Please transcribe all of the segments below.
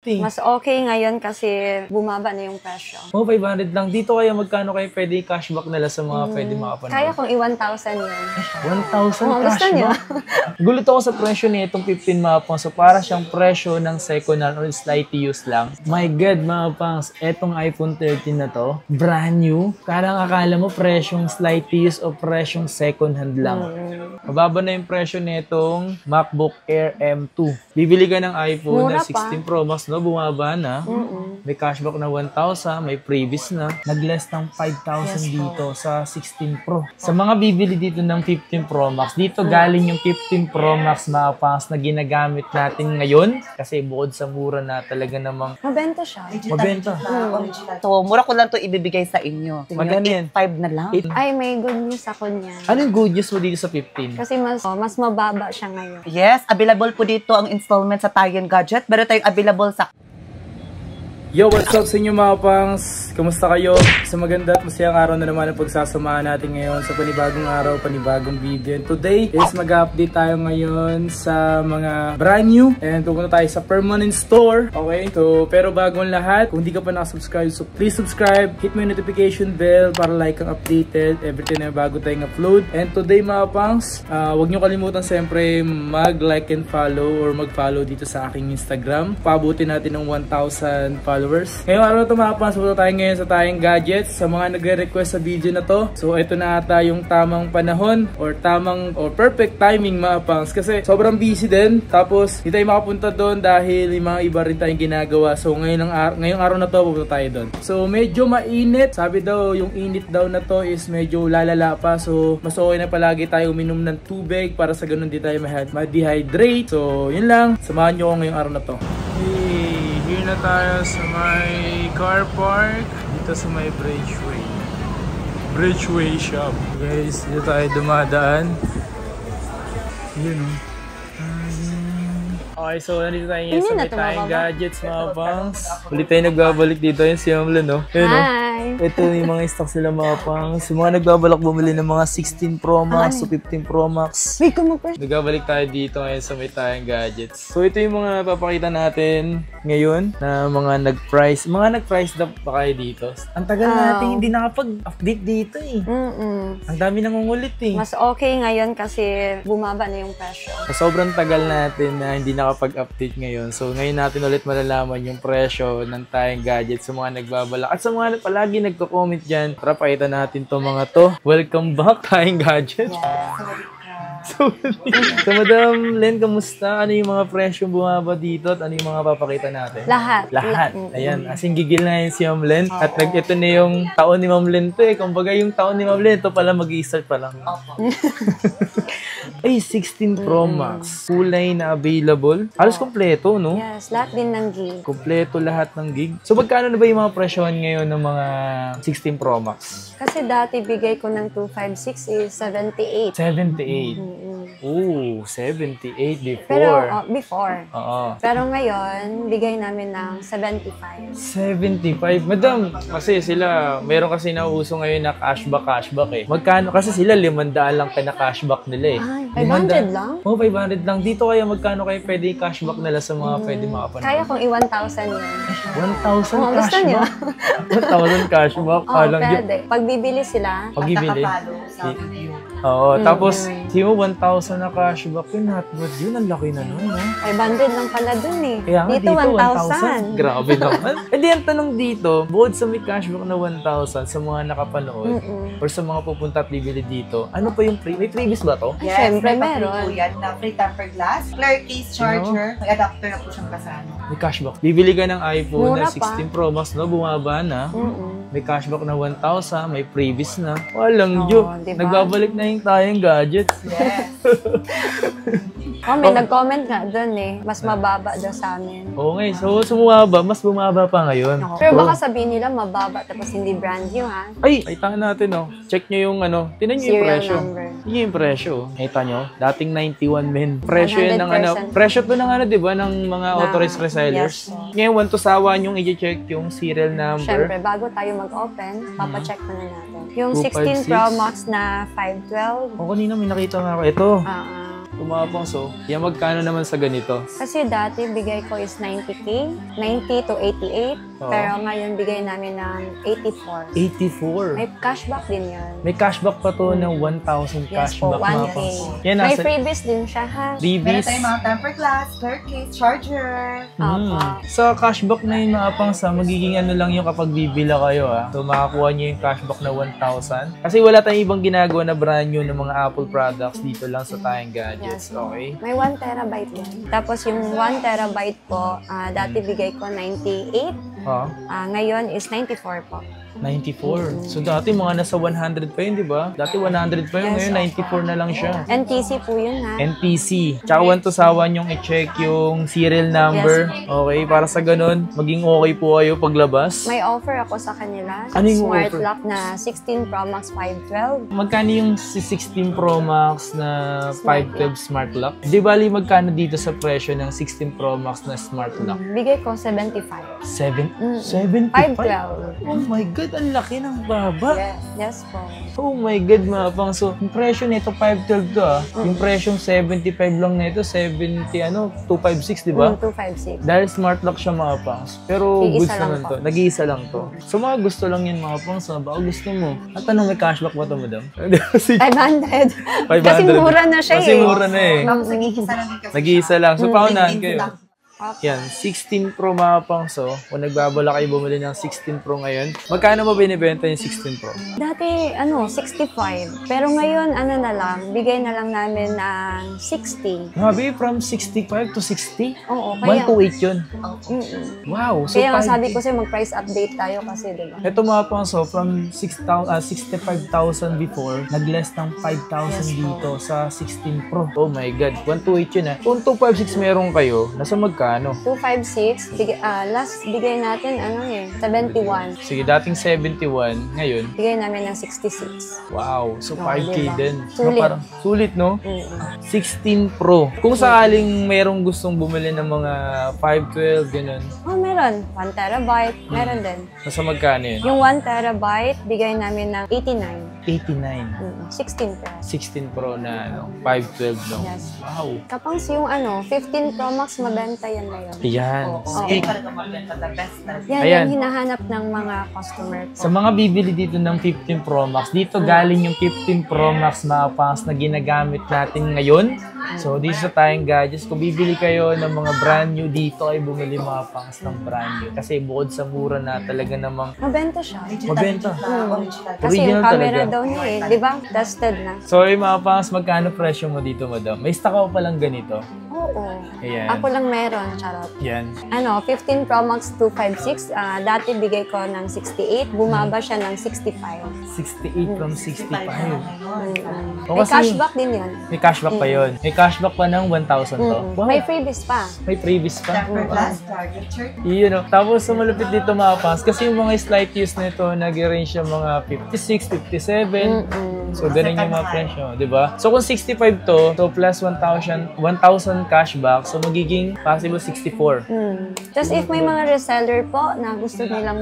Mas okay ngayon kasi bumaba na yung presyo. Oh, 500 lang. Dito kaya magkano kayo pwede cashback nila sa mga pwede makapanood? Kaya kung i-1,000 yun. 1,000 cashback? Gulat ako sa presyo niya itong 15 mga pangs. So, para siyang presyo ng second hand or slightly used lang. My God, mga pangs, etong iPhone 13 na to, brand new. Akala mo presyong slightly used o presyong second hand lang. Mababa na yung presyo nitong MacBook Air M2. Bibili ka ng iPhone na 16 Pro Max, no? Bumaba na. May cashback na 1,000, may previous na. Nag-less ng 5,000 dito sa 16 Pro. Sa mga bibili dito ng 15 Pro Max, dito galing yung 15 Pro Max mga pangs na ginagamit natin ngayon. Kasi bukod sa mura na talaga namang mabenta siya. Mabenta. So, mura ko lang to ibibigay sa inyo. Magkano yan? 5 na lang. Ay, may good news ako niya. Ano yung good news mo dito sa 15? Kasi mas mababa siya ngayon. Yes, available po dito ang installment sa Tayen Gadget. Meron tayong available sa... Yo, what's up sa inyo mga pangs? Kamusta kayo? Sa maganda at masayang araw na naman ang pagsasamahan natin ngayon sa panibagong araw, panibagong video. And today is mag-update tayo ngayon sa mga brand new and pupunta tayo sa permanent store. Okay? So, pero bago ang lahat, kung hindi ka pa nakasubscribe, so please subscribe, hit mo yung notification bell para like kang updated every time na bago tayong upload. And today mga pangs, huwag nyo kalimutan siyempre mag-like and follow or mag-follow dito sa aking Instagram. Paabutin natin ng 1,000 followers. Ngayong araw na ito mga pangs, punta tayo ngayon sa Tayen Gadgets. Sa mga nagre-request sa video na to, so ito na ata yung tamang panahon or perfect timing mga pangs kasi sobrang busy din. Tapos hindi tayo makapunta doon dahil may mga iba rin tayong ginagawa. So ngayong araw na to pupunta tayo doon. So medyo mainit. Sabi daw yung init daw na to is medyo lalala pa. So mas okay na palagi tayo uminom ng tubig para sa ganun di tayo ma-dehydrate. So yun lang. Samahan nyo ako ngayong araw na to. Here na tayo sa may car park dito sa may Bridgeway shop. Guys, dito tayo dumadaan. Yun o. Okay, so nandito tayo ngayon sa may Tayen Gadgets mga pangs. Ulit tayo nagbabalik dito yung si Amlan, no? Ayun, no? Ito yung mga stock sila mga pangs. Yung mga nagbabalak bumili ng mga 16 Pro Max to 15 Pro Max. Nagbabalik tayo dito ngayon sa may Tayen Gadgets. So ito yung mga napapakita natin ngayon na mga nag-price. Mga nag-price up pa kayo dito. Ang tagal natin hindi nakapag-update dito eh. Ang dami nangungulit eh. Mas okay ngayon kasi bumaba na yung presyo. Sobrang tagal natin na hindi nakapag-update ngayon. So ngayon natin ulit malalaman yung presyo ng Tayen Gadgets sa mga nagbabalak. At sa mga palagi nagko-comment dyan, para pakita natin to mga to. Welcome back, Tayen Gadgets. So, Madam Len, kamusta? Ano yung mga presyong bumaba dito at ano yung mga papakita natin? Lahat. Ayan, asing gigil na yun si Ma'am Len. At ito na yung taon ni Ma'am Len to eh. Kumbaga yung taon ni Ma'am Len, ito pala mag-i-start pa lang. Ay, 16 Pro Max. Kulay na available. Halos kompleto, no? Yes, lahat din ng gig. Kompleto lahat ng gig. So, magkano na ba yung mga presyohan ngayon ng mga 16 Pro Max? Kasi dati bigay ko ng 256 is 78. 78. Oh, 78 before. Pero, before. Oo. Pero ngayon, bigay namin ng 75. 75. Madam, kasi sila, meron kasi nauuso ngayon na cashback eh. Magkano? Kasi sila 500 lang cashback nila eh. Ay, 500 lang? Oh, 500 lang. Dito kaya magkano kayo pwede cashback nila sa mga pwede makapanood? Kaya kung i-1,000 yun. 1,000 gusto niyo? 1,000 cashback? Pwede. Pag bibili sila, pagbibili. Oo, tapos, si mo 1,000 na cashback yun, hotbod yun, ang laki na nun, no? 500 lang pala dun eh. Kaya nga dito 1,000. Grabe naman. Hindi, ang tanong dito, bukod sa may cashback na 1,000 sa mga nakapanood, or sa mga pupunta at bibili dito, ano pa yung may previous ba to? Yes, Siyempre, may meron. yan na free tempered glass, clear case charger, may adapter na po siyang kasama. May cashback. Bibili ka ng iPhone Mura na 16 Pro Max, no? Bumaba na. May cashback na 1,000, may previous na. Walang diba? Nagbabalik na yung Tayen Gadgets. Yes. May nag-comment nga doon eh. Mas mababa daw sa amin. Oo nga, so mas bumaba pa ngayon. Pero baka sabihin nila mababa tapos hindi brand new ha. Ay, itahan natin oh. Check nyo yung tinan nyo yung Serial presyo. number. Yun yung presyo. Kita nyo, dating 91 men. Presyo yan ng 100%. presyo to ng di ba, ng mga authorized resellers. Yes. Ngayon, want to sawa nyong i-check yung serial number. Siyempre, bago tayo mag-open, papacheck na natin. Yung 16 256. Pro Max na 512. O, kanina may nakita nga ako. Ito. Tumapang so. Yan, magkano naman sa ganito? Kasi dati bigay ko is 90K, 90 to 88. Oo. Pero ngayon bigay namin ng 84. 84. May cashback din yan. May cashback pa to ng 1,000 Yes po, cashback. 1K. Yan, May nasa freebies din siya ha. Meron freebies. tayong mga tempered glass, clear case, charger. Opo. Sa cashback na yun mga pang sa magiging ano lang yung kapag bibila kayo So makakuha nyo yung cashback na 1,000. Kasi wala tayong ibang ginagawa na brand new ng mga Apple products dito lang sa Tayang Gadgets. Yes. Okay? May 1 terabyte din. Tapos yung 1 terabyte po, dati bigay ko 98. Ngayon is 94 po. 94. So dati mga nasa 100 pa yun, di ba? Dati 100 pa yun, Yes, ngayon 94 na lang siya. NTC po yun ha. NTC. Tsaka huwag tusawan yung i-check yung serial number. Okay? Para sa ganun, maging okay po kayo paglabas. May offer ako sa kanila. Ano yung Smart offer? lock na 16 Pro Max 512. Magkano yung 16 Pro Max na Smart 512 Smart Lock? Di bali magkano dito sa presyo ng 16 Pro Max na Smart Lock? Bigay ko 75. 75? 512. Oh my God, ang laki ng baba. Yes po. Oh my God, mga pang. So, yung presyo nito 512 to Yung presyong 75 lang nito, 256, di ba? 256. Dahil smart lock siya mga pangs. Pero Iisa goods lang naman po. to. Nag-iisa lang to. So mga gusto lang yan mga pangs. Baka gusto mo. At tanong, may cashback ba to, madam? 500. 500. Kasi mura na siya Kasi eh. mura na eh. Tapos nag-iisa lang din kasi Nag-iisa lang. So paunahan Nag-iisa kayo. lang. Yan, 16 Pro mga pangs. So, kung nagbabala kayo bumili ng 16 Pro ngayon, magkano mo binibenta yung 16 Pro? Dati, 65. Pero ngayon, na lang, bigay na lang namin ng 60. Grabe, from 65 to 60? Oo, kaya... 128 yun. Mm-mm. Wow. So Kaya nga 5K. sabi ko sa'yo, mag-price update tayo kasi, di ba? Ito mga pang from 65,000 before, nag-less ng 5,000 dito sa 16 Pro. Oh my God, 128 yun Kung 256 meron kayo, nasa magkano? 256, last bigay natin, 71. Sige, dating 71, ngayon, Bigay namin ng 66. wow, so Oh, 5K diba? din. Sulit. Parang, sulit, no? Mm-mm. 16 Pro. Kung sakaling merong gustong bumili ng mga 512, ganun, Oh, meron. 1 terabyte, meron din. nasa magkano yun? Yung 1 terabyte, bigay namin ng 89. 89. 16 Pro. 16 Pro na 512, no? Yes. Wow. Kapag yung 15 Pro Max, mabenta yan ngayon. Ayan. Oo, Sige. talaga maganda. The best talaga. Yan, Ayan. yung hinahanap ng mga customer ko. Sa mga bibili dito ng 15 Pro Max, dito galing yung 15 Pro Max mga pangs na ginagamit natin ngayon. So, dito sa Tayang Gadgets, kung bibili kayo ng mga brand new dito, ay bumili mga pangs ng brand new. Kasi bukod sa mura na talaga namang Mabenta siya. mabenta. Original. Kasi Original yung camera talaga. daw niya di ba? Tested na. So, mga pangs, magkano presyo mo dito, madam? May stock ako palang ganito. Oo. Ayan. Ako lang meron, charot. Yan. 15 Pro Max 256, dati bigay ko ng 68, bumaba siya ng 65. 68 from 65. O, May kasi cashback din yan. May cashback pa yun. May cashback pa ng 1,000 to. Wow. May freebies pa. May previous pa. Tempered glass, charger, church. Yun o. Tapos sa malupit dito mga pangs, kasi yung mga slight use nito, nag-range yung mga 56, 57. So, ganun yung mga presyo, di ba? So, kung 65 to, so plus 1,000 cashback, so magiging possible 64. Tapos if may mga reseller po na gusto nilang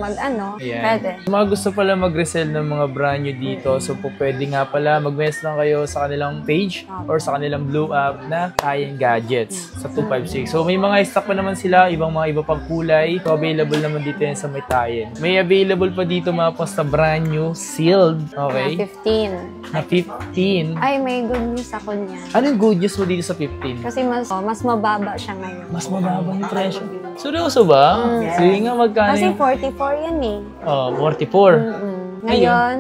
Ayan. pwede. Kung mga gusto pala mag-resell ng mga brand new dito, so po pwede nga pala mag-message lang kayo sa kanilang page or sa kanilang blue app na Tayang Gadgets sa 256. So may mga stock pa naman sila, iba pang kulay. So available naman dito yan sa may Tayan. May available pa dito mga post na brand new, sealed. Okay? Na 15. Na 15. Ay, may good news ako niyan. Ano yung good news mo dito sa 15? Kasi mas mababa siya ngayon. Mas mababa yung presyo. Seryoso ba? Sige nga, magkano Kasi yung... 44 yan eh. Oh, 44. Ngayon,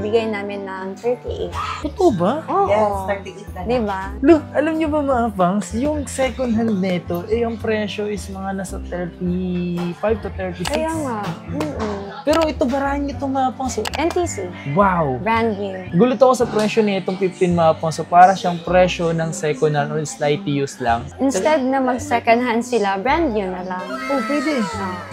bigay namin ng 38. Totoo ba? Oo. Yes, 38 na. Diba? Look, alam niyo ba mga pangs, yung second hand nito, ang presyo is mga nasa 35 to 36. Kaya nga. Pero ito baraan nyo itong mga pangs. NTC. Wow! Brand new. Gulat ako sa presyo nitong 15 mga pangs. So, para siyang presyo ng second hand or slight use lang. Instead na mag second hand sila, brand new na lang. Oh, pwede.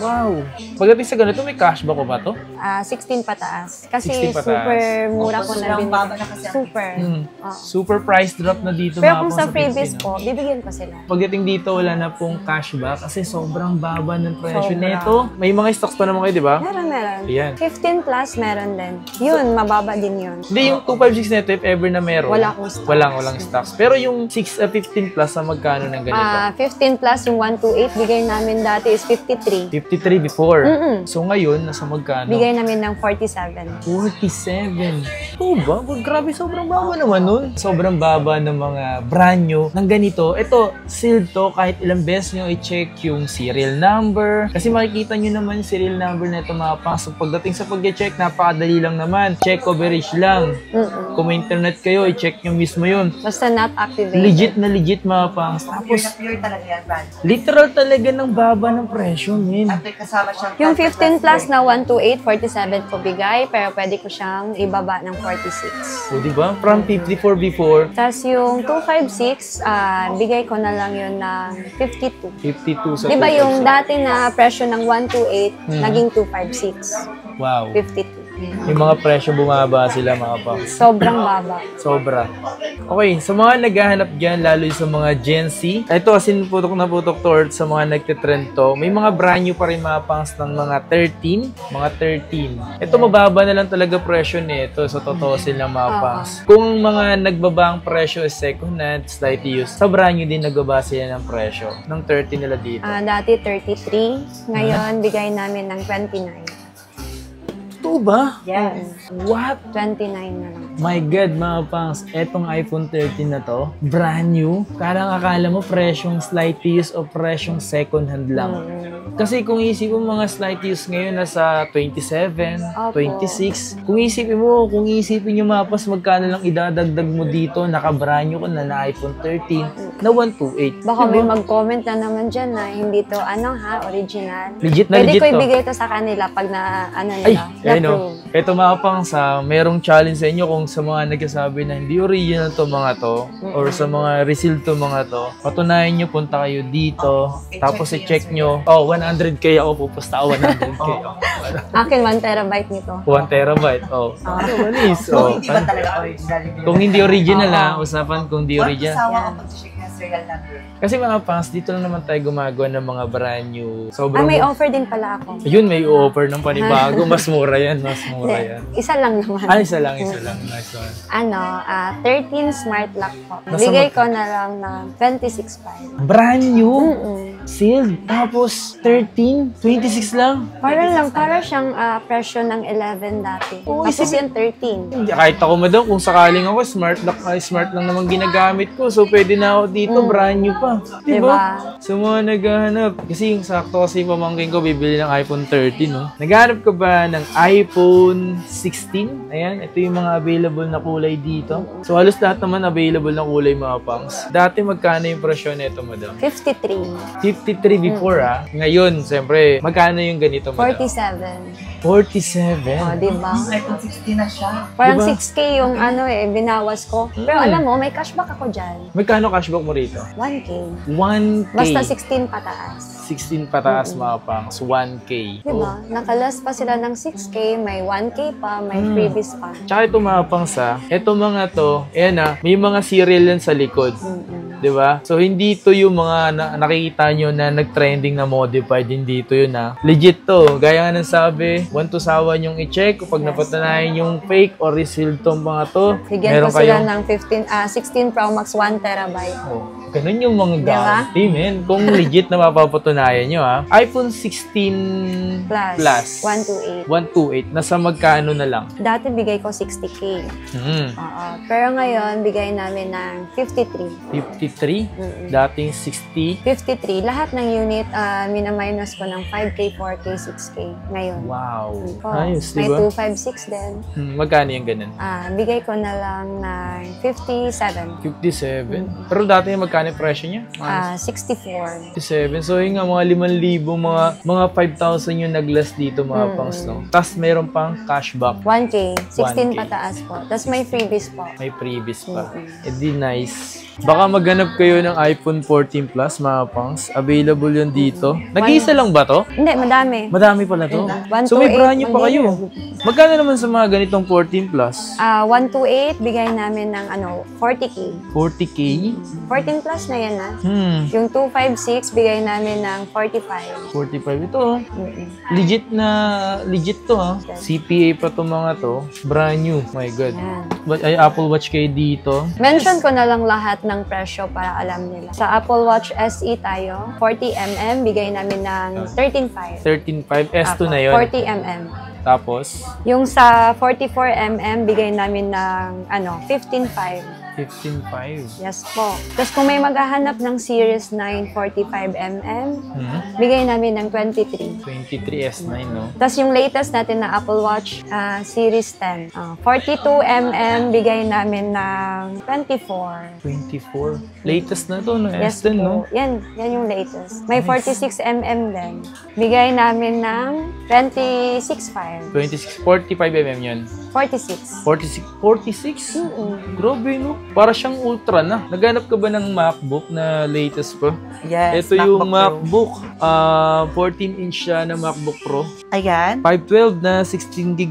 Wow! Pagdating sa ganito, may cashback ko ba to? 16 pataas. pataas. Kasi 16 pataas. super mura ko na Sobrang binili. baba na kasi ang Super. Oo. Super price drop na dito. Pero mga kung sa pang freebies Pilipinas. po, bibigyan ko sila. Pagdating dito, wala na pong cashback kasi sobrang baba ng presyo Sobra. nito. May mga stocks pa naman kayo, di ba? Meron. Ayan. 15 plus meron din. Yun, mababa din yun. Hindi, yung 256 nito, if ever na meron. Wala akong stocks. Walang stocks. Pero yung 15 plus, sa magkano ng ganito? 15 plus yung 128, bigay namin dati is 53. 53 before. Mm-mm. So ngayon, nasa magkano? Bigay namin ng 47. 47. Oo ba? Grabe, sobrang baba naman nun. Sobrang baba ng mga brand new ng ganito. Ito, sealed to kahit ilang beses nyo i-check yung serial number. Kasi makikita nyo naman yung serial number na ito mga pangs. So pagdating sa pag-check, napakadali lang naman. Check coverage lang. Kung may internet kayo, i-check nyo mismo yun. Basta not activated. Legit na legit mga pangs. Tapos, Pure talaga yan, Brad. literal talaga ng baba ng presyo, min. After kasama siyang Yung 15 plus na 128, 47 ko bigay, pero pwede ko siyang ibaba ng 46. O, diba? From 54 before, Tapos yung 256, bigay ko na lang yun ng 52. 52 sa Di ba 256. yung dati na presyo ng 128, naging 256, Wow. 52. Yung mga presyo bumaba sila mga pangs. Sobrang baba. Sobra. Okay, sa mga naghahanap dyan, lalo yung sa mga Gen Z, ito as in putok na putok to sa mga nagtitrend to, may mga brand new pa rin mga pangs ng mga 13. Mga 13. Ito mababa na lang talaga presyo nito sa totoo silang mga pangs. Kung mga nagbabang presyo is second hand, slight use, sa brand new din nagbaba sila ng presyo ng 30 nila dito. Dati 33, ngayon bigay namin ng 29. Ito ba? Yes. What? 29 na lang. My God, mga pangs, etong iPhone 13 na to, brand new. Parang akala mo presyong slight use o presyong second hand lang. Kasi kung isipin mo mga slight use ngayon nasa 27, Opo. 26. Kung isipin nyo mapas magkano lang idadagdag mo dito, naka-brand new ko na iPhone 13 na 128. Baka may mag-comment na naman dyan na hindi to original. Legit na Pwede legit ko to. ibigay to sa kanila pag na, Ay, nila, ayun o. na-prove. Ito mga pangs, merong challenge sa inyo kung sa mga nagsasabi na hindi original to mga to or sa mga resealed to mga to, patunayan nyo, punta kayo dito, tapos i-check nyo. 100k ako, pupusta ako 100k ako. Akin 1 terabyte nito. 1 terabyte. Ano manis? So, hindi ba talaga original? Kung hindi original usapan kung hindi original. Kasama ko pag-check ng serial number. Kasi mga pangs, dito lang naman tayo gumagawa ng mga brand new. Sobrang May offer din pala ako. Ayun, may offer ng panibago. Mas mura yan, mas mura yan. Isa lang naman. Isa lang. Nice one. 13 smart lock po. Nasa Bigay ko na lang ng 26.5. Brand new? Mm-mm. Sealed. Tapos 13, 26 lang. Para siyang presyo ng 11 dati. Oo, Tapos yung 13. Hindi, kahit ako madam, kung sakaling ako, smart lang naman ginagamit ko. So, pwede na ako dito, brand new pa. Diba? Sa mga naghahanap. Kasi yung sakto kasi pamangkin ko, bibili ng iPhone 13, no? Naghahanap ka ba ng iPhone 16? Ayan, ito yung mga available na kulay dito. So, halos lahat naman available na kulay, mga pangs. Dati, magkano yung presyo nito, madam? 53. 53 before, Ngayon, siyempre, magkano yung ganito, madam? 47. 47? Diba? iPhone 16 na siya. Parang Diba? 6K yung binawas ko. Pero alam mo, may cashback ako dyan. Magkano cashback mo rito? 1K. 1K. Basta 16 pataas. 16 pataas mga pangs, 1K. Diba? Nakalas pa sila ng 6K, may 1K pa, may freebies pa. Tsaka ito mga pangs ito mga to, ayan may mga serial yan sa likod. Diba? So hindi to yung mga nakikita nyo na nag-trending na modified, hindi to yun Legit to. Gaya nga ng sabi, 1 to sawa nyong i-check kapag napatunayan yung fake or resealed tong mga to. Bigyan ko sila ng 16 Pro Max 1 terabyte. Ganun yung mga Diba? guarantee, men. Kung legit na mapapatunayan nyo, iPhone 16 Plus 128. 128. Nasa magkano na lang? Dati bigay ko 60K. Oo. Pero ngayon, bigay namin ng 53. 53? Dating 60? 53. Lahat ng unit, minaminus ko ng 5K, 4K, 6K. Ngayon. Wow. Oh, Ayos, may diba? 256 din. Magkano yung ganun? Bigay ko na lang ng 57. 57? Pero dati magkano yung presyo niya? 64. 57. So yun nga, mga 5,000, mga 5,000 yung nag-last dito mga pangs, no? Tapos meron pang cashback. 1K. 16 1K. pataas po. Tapos may freebies po. May previous pa. Eh di nice. Baka maghanap kayo ng iPhone 14 Plus, mga pangs. Available yun dito. Nag-iisa lang ba to? Hindi, madami. Madami pala to. 128, So may brand new pa kayo. Magkano naman sa mga ganitong 14 Plus? 128, bigay namin ng 40K. 40K? 14 plus na yan Yung 256, bigay namin ng 45. 45 ito. Legit to CPA pa to mga to. Brand new. My God. Yan. Ay, Apple Watch kayo dito. Mention ko na lang lahat ng presyo para alam nila. Sa Apple Watch SE tayo, 40mm, bigay namin ng 13.5. 13.5 S2 na yun. 40mm. Tapos, Yung sa 44mm, bigay namin ng 15.5. 15.5. Yes po. Tapos kung may maghahanap ng Series 9 45mm, bigay namin ng 23. 23S9, no? Tapos yung latest natin na Apple Watch Series 10. 42mm, bigay namin ng 24. 24. Latest na to, no? Yes S10, po. no? Yan yung latest. May 46mm din. Bigay namin ng 26.5. 26, 45mm yun. 46. 46? Grabe, no? Para siyang ultra na. Naghanap ka ba ng MacBook na latest pa? Yes, Ito yung MacBook MacBook. 14-inch siya na MacBook Pro. Ayan. 512 na 16 gig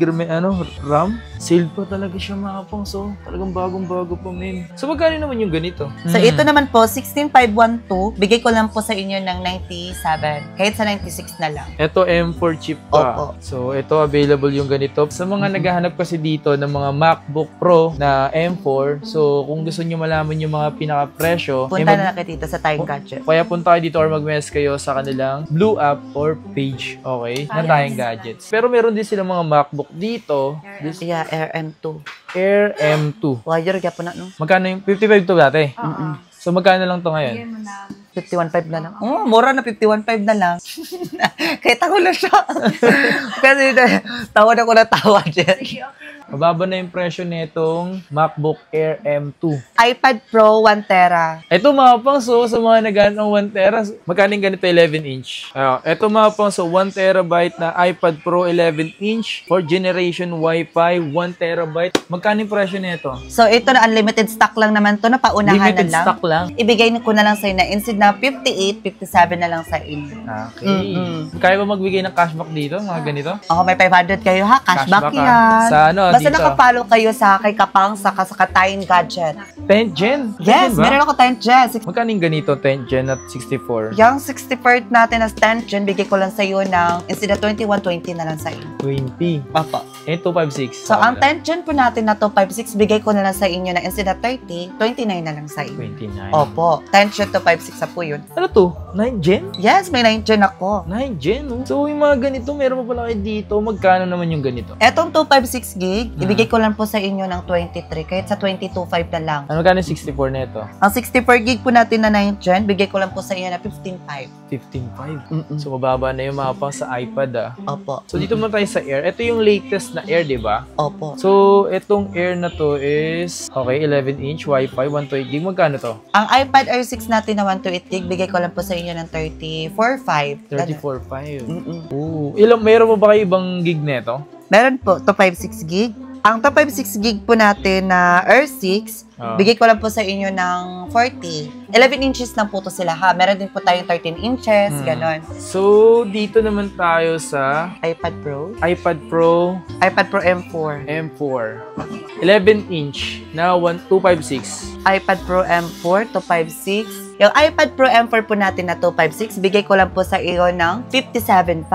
RAM. Sealed pa talaga siya, mga pang. So, talagang bagong-bago pa, men. So, magkano naman yung ganito? So, ito naman po, 16,512. Bigay ko lang po sa inyo ng 97. Kahit sa 96 na lang. Ito, M4 chip pa. Opo. So, ito, available yung ganito. Sa mga naghahanap kasi dito ng mga MacBook Pro na M4, so, kung gusto nyo malaman yung mga pinaka-presyo, Punta na kayo dito sa Time Gadget. kaya punta kayo dito or mag-mess kayo sa kanilang Blue App or page, okay? Na tayong gadgets. Pero meron din silang mga MacBook dito. This Yeah, Air M2. Air M2. Wire, gaya na, no? Magkano yung 55 to dati? So, magkano lang to ngayon? 51.5 na lang. Oh, mura na 51.5 na lang. Kahit ako na siya. Kasi tawa na ko na tawa dyan. Mababa na yung presyo nitong MacBook Air M2. iPad Pro 1 tera. Ito mga pang, so sa mga naghanap ng 1 tera, magkano yung ganito 11-inch? Ito mga pang, so 1 terabyte na iPad Pro 11-inch, 4th generation Wi-Fi, 1 terabyte. Magkano yung presyo nito? So, ito na unlimited stock lang naman to na paunahan Limited na lang. stock lang. Ibigay ko na lang sa'yo na instead na 58, 57 na lang sa inyo. Okay. Kaya ba magbigay ng cashback dito, mga ganito? Oh, may 500 kayo ha. Cashback Cashback, yan. Sa ano, Basta dito? nakapalo kayo sa kay Kapang sa Time Gadget. 10th gen? Yes, 10th gen ba? meron ako 10th gen. Magkano yung ganito, 10th gen at 64? Yung 64 natin as 10th gen, bigay ko lang sa iyo ng instead of 21, 20 na lang sa iyo. 20. Opo. 256. So, ang 10th gen po natin na 256, bigay ko na lang sa inyo na instead of 30, 29 na lang sa iyo. 29. Opo. 10th gen 256 na po yun. Ano to? 9 gen? Yes, may 9th gen ako. 9 gen, no? So, yung mga ganito, meron mo pala kayo dito. Magkano naman yung ganito? Etong 256 gig, ibigay ko lang po sa inyo ng 23, kahit sa 22.5 na lang. Ano magkano yung 64 na ito? Ang 64 gig po natin na 9th gen, bigay ko lang po sa inyo na 15.5. 15.5. So, mababa na yung mga pang sa iPad, Opo. So, dito muna tayo sa Air. Ito yung latest na Air, di ba? Opo. So, itong Air na to is, okay, 11-inch, Wi-Fi, 128 gig. Magkano to? Ang iPad Air 6 natin na 128 gig, bigay ko lang po sa inyo ng 34.5. 34.5. Ooh. Meron mo ba kayo ibang gig neto? Meron po, 256 gig. Ang 256 gig po natin na Air 6, bigay ko lang po sa inyo ng 40. 11 inches lang po to sila ha. Meron din po tayong 13 inches, ganon. So, dito naman tayo sa iPad Pro. iPad Pro iPad Pro M4. M4. 11-inch na 256. iPad Pro M4, 256. Yung iPad Pro M4 po natin na 256, bigay ko lang po sa iyo ng 57.5.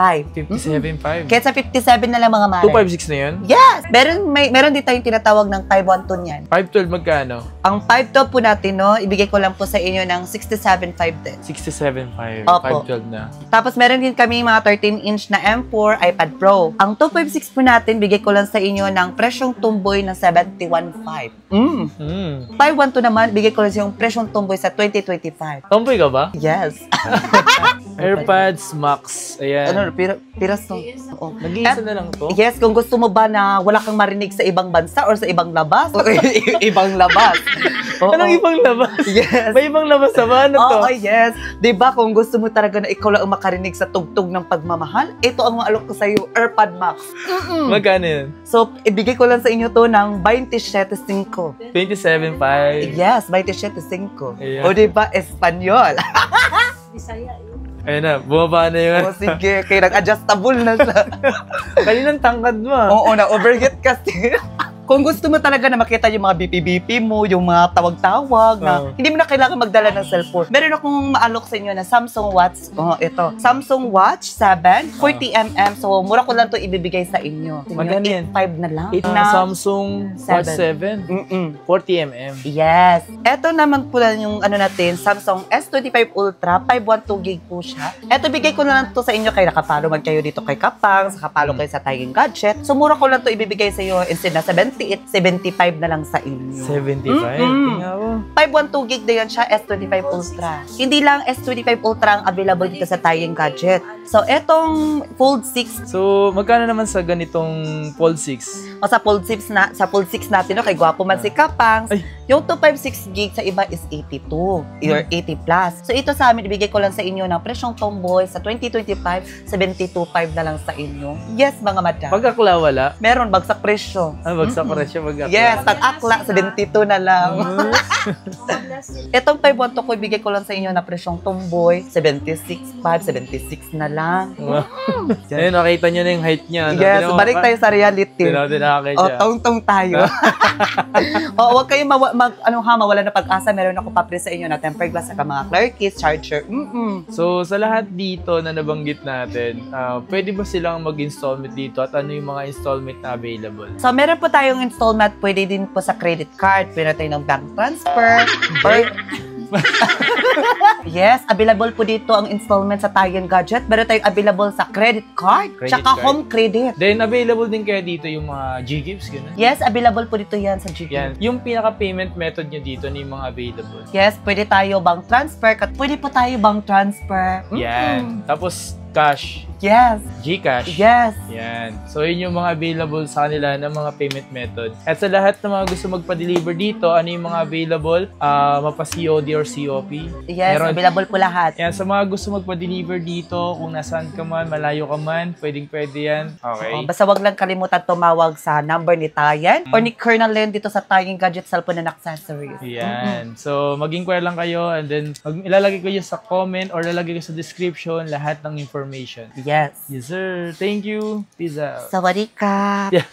57.5. Kaya sa 57 na lang mga mare. 256 na yun? Yes! Meron din tayong tinatawag ng 512 niyan. 512 magkano? Ang 512 po natin, no, ibigay ko lang po sa inyo ng 67.5 din. 67.5. Opo. 512 na. Tapos meron din kami mga 13-inch na M4 iPad Pro. Ang 256 po natin, bigay ko lang sa inyo ng presyong tumboy ng 71.5. 512 naman, bigay ko lang yung presyong tumboy sa 2025. Tomboy ka ba? Yes. AirPods Max. Ayan. Ano, piras to. Oo. Nag-iisa na lang to? Yes, kung gusto mo ba na wala kang marinig sa ibang bansa or sa ibang labas. Ibang labas. Oo. Anong ibang labas? Yes. May ibang labas na ba? Ano to? Oo, yes. Diba, kung gusto mo talaga na ikaw lang ang makarinig sa tugtog ng pagmamahal, ito ang maalok ko sa'yo, AirPod Max. Magkano yun? So, ibigay ko lang sa inyo to ng 27.5. 27.5. Yes, 27.5. Ayan. O diba, Espanyol. Ayun na, bumaba na yung... O sige, kaya nag-adjustable na sa... Kaninang tangkad mo. Oo, na-overheat kasi. Kung gusto mo talaga na makita yung mga BP-BP mo, yung mga tawag-tawag na hindi mo na kailangan magdala ng cellphone. Meron akong maalok sa inyo na Samsung Watch. Ito. Samsung Watch 7, 40mm. So, mura ko lang to ibibigay sa inyo. Magkano yan? 8.5 na lang. Samsung Watch 7. 40mm. Yes. Ito naman po lang yung ano natin, Samsung S25 Ultra, 512GB po siya. Ito, bigay ko na lang to sa inyo kaya nakapalo man kayo dito kay Kapang, nakapalo kayo sa Tayong Gadget. So, mura ko lang to ibibigay sa iyo instead na 75 na lang sa inyo. 75? Tingnan mo. 512GB na yan siya, S25 Ultra. Hindi lang S25 Ultra ang available dito sa Tayong Gadget. So, etong Fold 6, So, magkano naman sa ganitong Fold 6? o sa Fold 6 natin, no, kay gwapo man si Kapang, Ay. yung 256GB sa iba is 82 or 80 plus. So, ito sa amin, ibigay ko lang sa inyo ng presyong tomboy sa 2025, 72.5 na lang sa inyo. Yes, mga madam. Pag-akla wala? Meron, bagsak presyo. Bagsak presyo pag-akla. Yes, tag-akla, 72 na lang. Itong 512 ko, ibigay ko lang sa inyo na presyong tomboy, 76.5, 76 na lang. Wow. Ayun, nakita nyo na yung height niya. No? Yes, balik tayo sa reality. Tinakay O, siya. tong-tong tayo. O, huwag kayong mawala na pag-asa. Meron ako papre sa inyo na tempered glass at mga Clarkis, charger. So, sa lahat dito na nabanggit natin, pwede ba silang mag-installment dito at ano yung mga installment na available? So, meron po tayong installment. Pwede din po sa credit card. Pwede tayo ng bank transfer. Or, yes, available po dito ang installment sa Tayong Gadget. Meron tayong available sa credit card, Credit tsaka card. home credit. Then, available din kaya dito yung mga G-Gifts, gano'n? Yes, available po dito yan sa GP. Yan. Yung pinaka-payment method nyo dito na yung mga available. Yes, pwede tayo bank transfer. Pwede po tayo bank transfer. Yan. Tapos, cash. Yes. Gcash. Yes. Yan. So, yun yung mga available sa kanila ng mga payment method. At sa lahat ng mga gusto magpa-deliver dito, ano yung mga available? Mapa-COD or COP. Yes, available po lahat. Yan, sa mga gusto magpa-deliver dito, kung nasaan ka man, malayo ka man, pwedeng-pwede yan. Okay. Basta wag lang kalimutan tumawag sa number ni Tayan or ni Colonel Len dito sa Tayong Gadget Cellphone and Accessories. Yan. So, mag-inquire lang kayo and then ilalagay ko yun sa comment or ilalagay ko sa description lahat ng information. Yes. Yes, sir. Thank you. Peace out. Sawadee ka. Yeah.